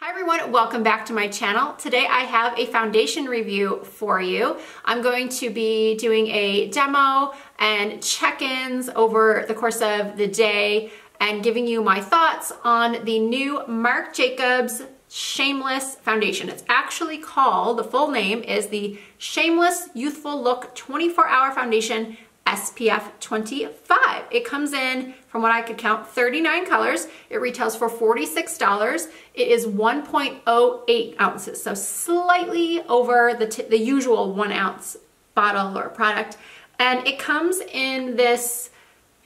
Hi everyone, welcome back to my channel. Today I have a foundation review for you. I'm going to be doing a demo and check-ins over the course of the day and giving you my thoughts on the new Marc Jacobs Shameless foundation. It's actually called, the full name is the Shameless Youthful Look 24-Hour Foundation SPF 25. It comes in, from what I could count, 39 colors. It retails for $46. It is 1.08 ounces, so slightly over the usual 1 ounce bottle or product. And it comes in this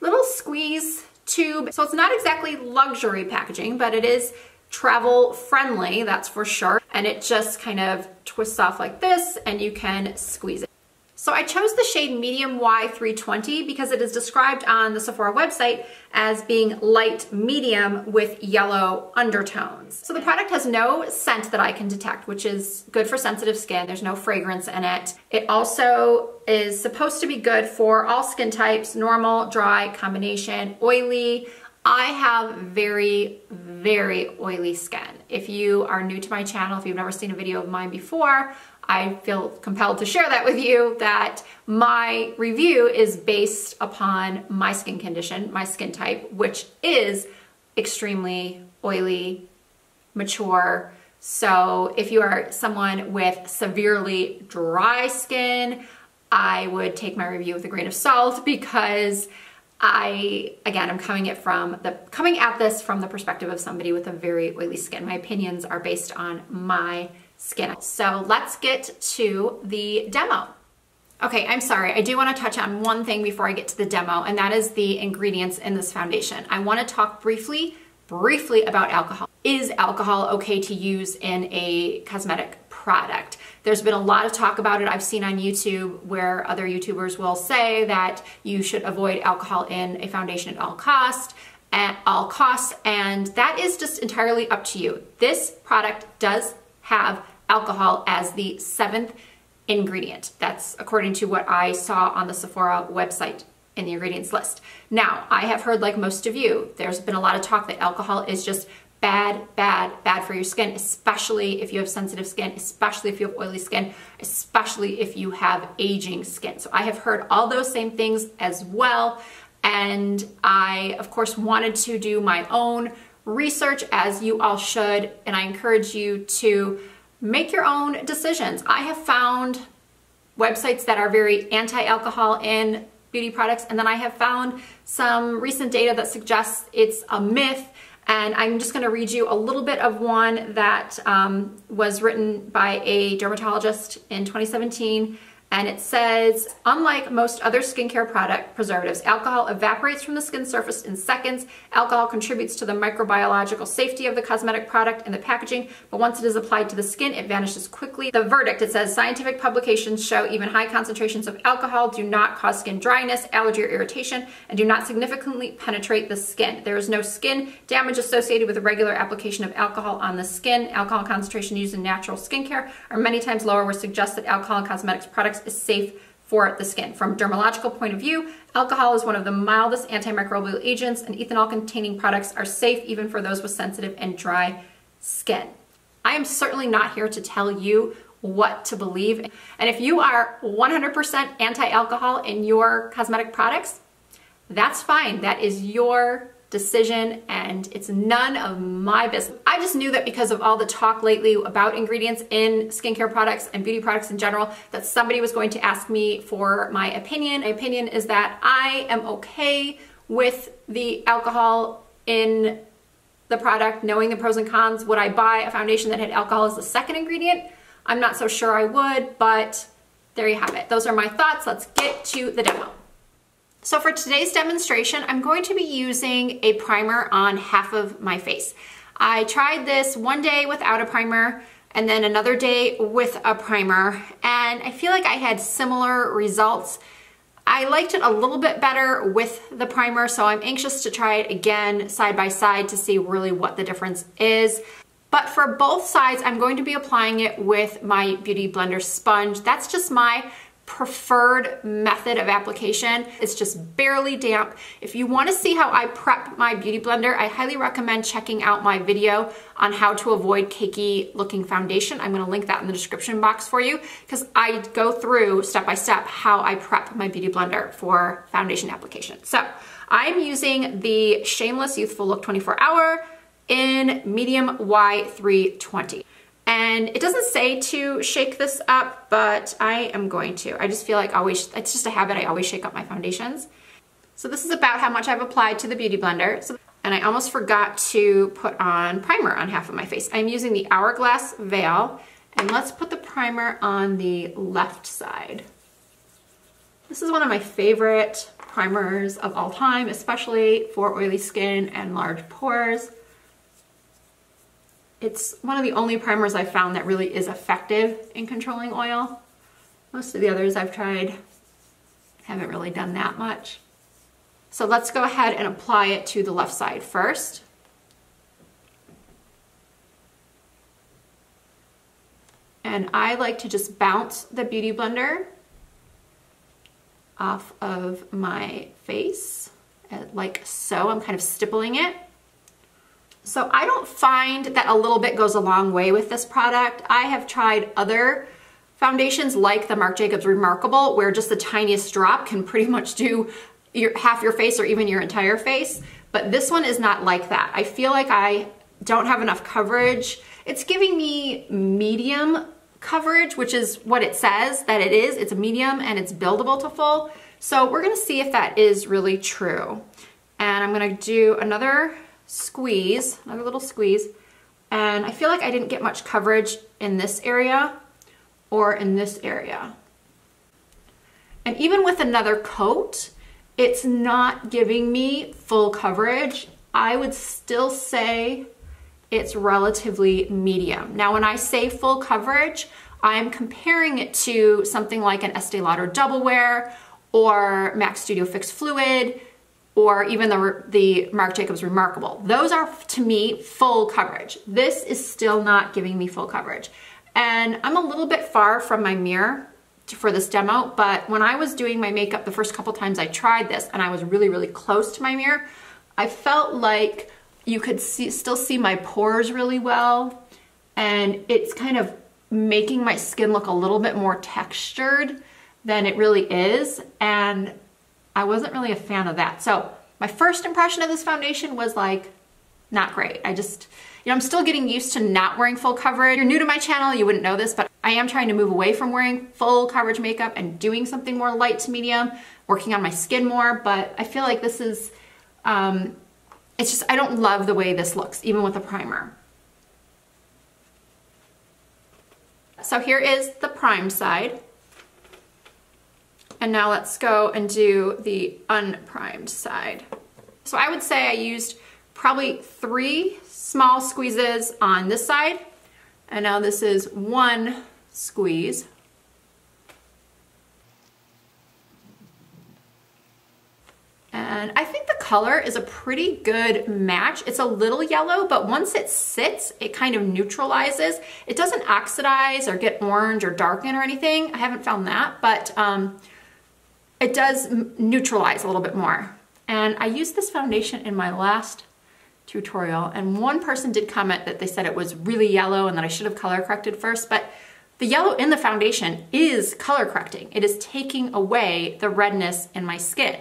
little squeeze tube. So it's not exactly luxury packaging, but it is travel friendly, that's for sure. And it just kind of twists off like this and you can squeeze it. So I chose the shade Medium Y320 because it is described on the Sephora website as being light medium with yellow undertones. So the product has no scent that I can detect, which is good for sensitive skin. There's no fragrance in it. It also is supposed to be good for all skin types, normal, dry, combination, oily. I have very, very oily skin. If you are new to my channel, if you've never seen a video of mine before, I feel compelled to share that with you, that my review is based upon my skin condition, my skin type, which is extremely oily, mature. So if you are someone with severely dry skin, I would take my review with a grain of salt because I'm coming at this from the perspective of somebody with a very oily skin. My opinions are based on my skin. So let's get to the demo. Okay, I'm sorry. I do want to touch on one thing before I get to the demo, and that is the ingredients in this foundation. I want to talk briefly about alcohol. Is alcohol okay to use in a cosmetic product? There's been a lot of talk about it. I've seen on YouTube where other YouTubers will say that you should avoid alcohol in a foundation at all costs, and that is just entirely up to you. This product does have alcohol as the 7th ingredient. That's according to what I saw on the Sephora website in the ingredients list. Now, I have heard, like most of you, there's been a lot of talk that alcohol is just bad for your skin, especially if you have sensitive skin, especially if you have oily skin, especially if you have aging skin. So I have heard all those same things as well. And I, of course, wanted to do my own research, as you all should, and I encourage you to make your own decisions. I have found websites that are very anti-alcohol in beauty products, and then I have found some recent data that suggests it's a myth, and I'm just going to read you a little bit of one that was written by a dermatologist in 2017. And it says, unlike most other skincare product preservatives, alcohol evaporates from the skin surface in seconds. Alcohol contributes to the microbiological safety of the cosmetic product and the packaging, but once it is applied to the skin, it vanishes quickly. The verdict, it says, scientific publications show even high concentrations of alcohol do not cause skin dryness, allergy, or irritation, and do not significantly penetrate the skin. There is no skin damage associated with the regular application of alcohol on the skin. Alcohol concentration used in natural skincare are many times lower, which suggests that alcohol in cosmetics products is safe for the skin. From a dermatological point of view, alcohol is one of the mildest antimicrobial agents, and ethanol-containing products are safe even for those with sensitive and dry skin. I am certainly not here to tell you what to believe. And if you are 100% anti-alcohol in your cosmetic products, that's fine. That is your decision and it's none of my business. I just knew that because of all the talk lately about ingredients in skincare products and beauty products in general, that somebody was going to ask me for my opinion. My opinion is that I am okay with the alcohol in the product, knowing the pros and cons. Would I buy a foundation that had alcohol as the 2nd ingredient? I'm not so sure I would, but there you have it. Those are my thoughts. Let's get to the demo. So for today's demonstration, I'm going to be using a primer on half of my face. I tried this one day without a primer and then another day with a primer, and I feel like I had similar results. I liked it a little bit better with the primer, so I'm anxious to try it again side by side to see really what the difference is. But for both sides, I'm going to be applying it with my Beauty Blender sponge. That's just my preferred method of application. It's just barely damp. If you want to see how I prep my beauty blender, I highly recommend checking out my video on how to avoid cakey looking foundation. I'm going to link that in the description box for you because I go through step by step how I prep my beauty blender for foundation application. So I'm using the Shameless Youthful Look 24 Hour in medium Y320. And it doesn't say to shake this up, but I am going to. I just feel like it's just a habit, I always shake up my foundations. So this is about how much I've applied to the beauty blender. And I almost forgot to put on primer on half of my face. I'm using the Hourglass Veil, and let's put the primer on the left side. This is one of my favorite primers of all time, especially for oily skin and large pores. It's one of the only primers I've found that really is effective in controlling oil. Most of the others I've tried haven't really done that much. So let's go ahead and apply it to the left side first. And I like to just bounce the beauty blender off of my face, like so. I'm kind of stippling it. So I don't find that a little bit goes a long way with this product. I have tried other foundations like the Marc Jacobs Remarkable, where just the tiniest drop can pretty much do half your face or even your entire face. But this one is not like that. I feel like I don't have enough coverage. It's giving me medium coverage, which is what it says that it is. It's a medium and it's buildable to full. So we're gonna see if that is really true. And I'm gonna do another squeeze, another little squeeze. And I feel like I didn't get much coverage in this area or in this area. And even with another coat, it's not giving me full coverage. I would still say it's relatively medium. Now, when I say full coverage, I'm comparing it to something like an Estee Lauder Double Wear or MAC Studio Fix Fluid, or even the Marc Jacobs Remarkable. Those are, to me, full coverage. This is still not giving me full coverage. And I'm a little bit far from my mirror for this demo, but when I was doing my makeup the first couple times I tried this and I was really, really close to my mirror, I felt like you could still see my pores really well, and it's kind of making my skin look a little bit more textured than it really is, and I wasn't really a fan of that. So my first impression of this foundation was like, not great. I'm still getting used to not wearing full coverage. If you're new to my channel, you wouldn't know this, but I am trying to move away from wearing full coverage makeup and doing something more light to medium, working on my skin more, but I feel like this is, I don't love the way this looks, even with a primer. So here is the primed side. And now let's go and do the unprimed side. So I would say I used probably 3 small squeezes on this side. And now this is 1 squeeze. And I think the color is a pretty good match. It's a little yellow, but once it sits, it kind of neutralizes. It doesn't oxidize or get orange or darken or anything. I haven't found that, but it does neutralize a little bit more. And I used this foundation in my last tutorial, and one person did comment that they said it was really yellow and that I should have color corrected first, but the yellow in the foundation is color correcting. It is taking away the redness in my skin.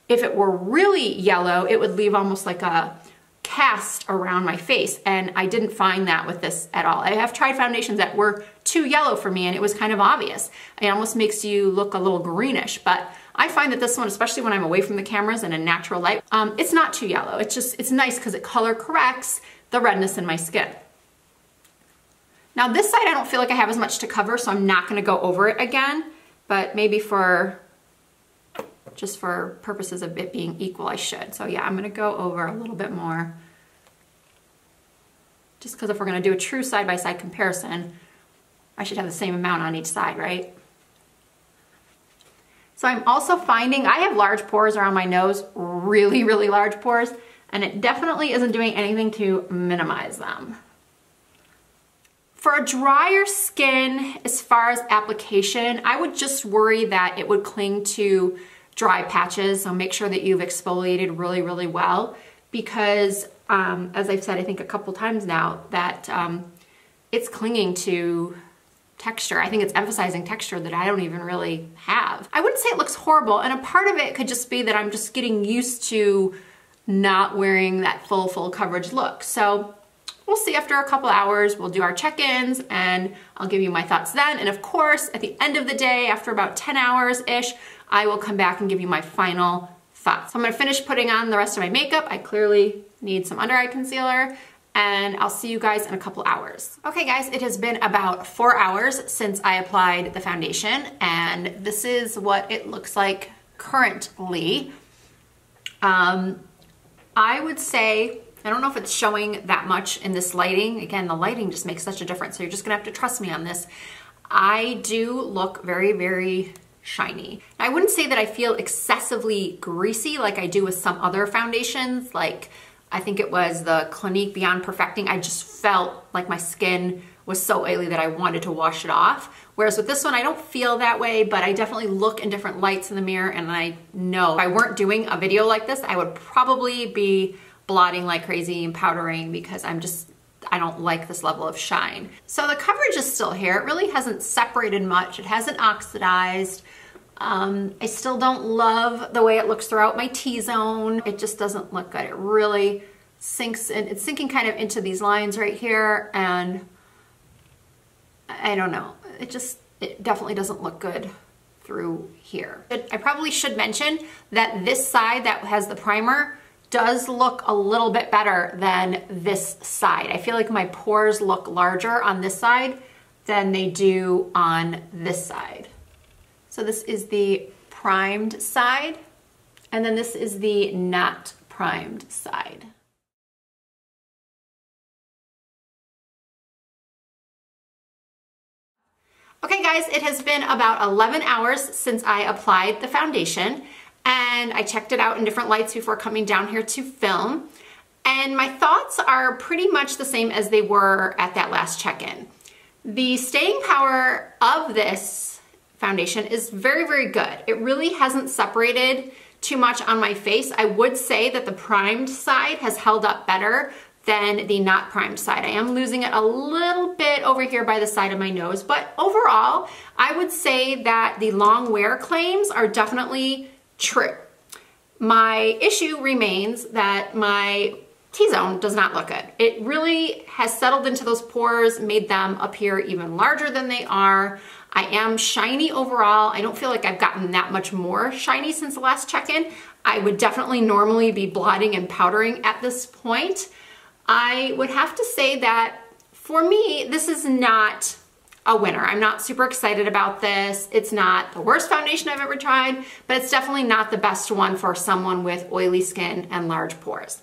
If it were really yellow, it would leave almost like a cast around my face, and I didn't find that with this at all. I have tried foundations that were too yellow for me, and it was kind of obvious. It almost makes you look a little greenish, but I find that this one, especially when I'm away from the cameras and in natural light, it's not too yellow. It's nice because it color corrects the redness in my skin. Now this side, I don't feel like I have as much to cover, so I'm not gonna go over it again, but maybe just for purposes of it being equal, I should. So yeah, I'm gonna go over a little bit more, just because if we're gonna do a true side-by-side comparison, I should have the same amount on each side, right? So I'm also finding I have large pores around my nose, really, really large pores, and it definitely isn't doing anything to minimize them. For a drier skin, as far as application, I would just worry that it would cling to dry patches. So make sure that you've exfoliated really, really well, because as I've said, I think a couple times now, that it's clinging to texture. I think it's emphasizing texture that I don't even really have. I wouldn't say it looks horrible, and a part of it could just be that I'm just getting used to not wearing that full coverage look. So we'll see after a couple hours. We'll do our check-ins and I'll give you my thoughts then. And of course, at the end of the day, after about 10 hours-ish, I will come back and give you my final thoughts. So I'm gonna finish putting on the rest of my makeup. I clearly need some under eye concealer, and I'll see you guys in a couple hours. Okay guys, it has been about 4 hours since I applied the foundation, and this is what it looks like currently. I would say, I don't know if it's showing that much in this lighting. Again, the lighting just makes such a difference, so you're just gonna have to trust me on this. I do look very, very shiny. I wouldn't say that I feel excessively greasy like I do with some other foundations, like I think it was the Clinique Beyond Perfecting. I just felt like my skin was so oily that I wanted to wash it off. Whereas with this one, I don't feel that way, but I definitely look in different lights in the mirror, and I know if I weren't doing a video like this, I would probably be blotting like crazy and powdering, because I don't like this level of shine. So the coverage is still here. It really hasn't separated much. It hasn't oxidized. I still don't love the way it looks throughout my T-zone. It just doesn't look good. It really sinks in. It's sinking kind of into these lines right here, and I don't know. It definitely doesn't look good through here. I probably should mention that this side that has the primer does look a little bit better than this side. I feel like my pores look larger on this side than they do on this side. So this is the primed side, and then this is the not primed side. Okay guys, it has been about 11 hours since I applied the foundation, and I checked it out in different lights before coming down here to film. And my thoughts are pretty much the same as they were at that last check-in. The staying power of this foundation is very, very good. It really hasn't separated too much on my face. I would say that the primed side has held up better than the not primed side. I am losing it a little bit over here by the side of my nose, but overall, I would say that the long wear claims are definitely true. My issue remains that my T-zone does not look good. It really has settled into those pores, made them appear even larger than they are. I am shiny overall. I don't feel like I've gotten that much more shiny since the last check-in. I would definitely normally be blotting and powdering at this point. I would have to say that for me, this is not a winner. I'm not super excited about this. It's not the worst foundation I've ever tried, but it's definitely not the best one for someone with oily skin and large pores.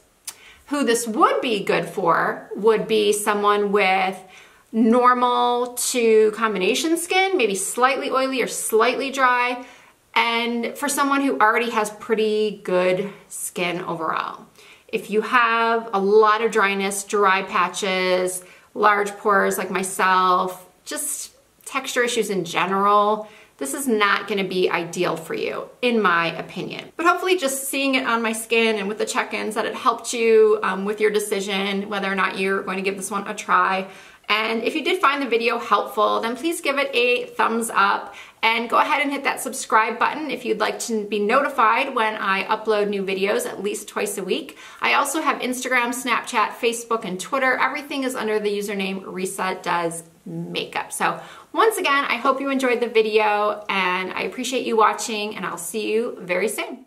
Who this would be good for would be someone with normal to combination skin, maybe slightly oily or slightly dry, and for someone who already has pretty good skin overall. If you have a lot of dryness, dry patches, large pores like myself, just texture issues in general, this is not gonna be ideal for you, in my opinion. But hopefully just seeing it on my skin and with the check-ins that it helped you with your decision whether or not you're going to give this one a try. And if you did find the video helpful, then please give it a thumbs up and go ahead and hit that subscribe button if you'd like to be notified when I upload new videos at least twice a week. I also have Instagram, Snapchat, Facebook, and Twitter. Everything is under the username Risa Does Makeup. So once again, I hope you enjoyed the video, and I appreciate you watching, and I'll see you very soon.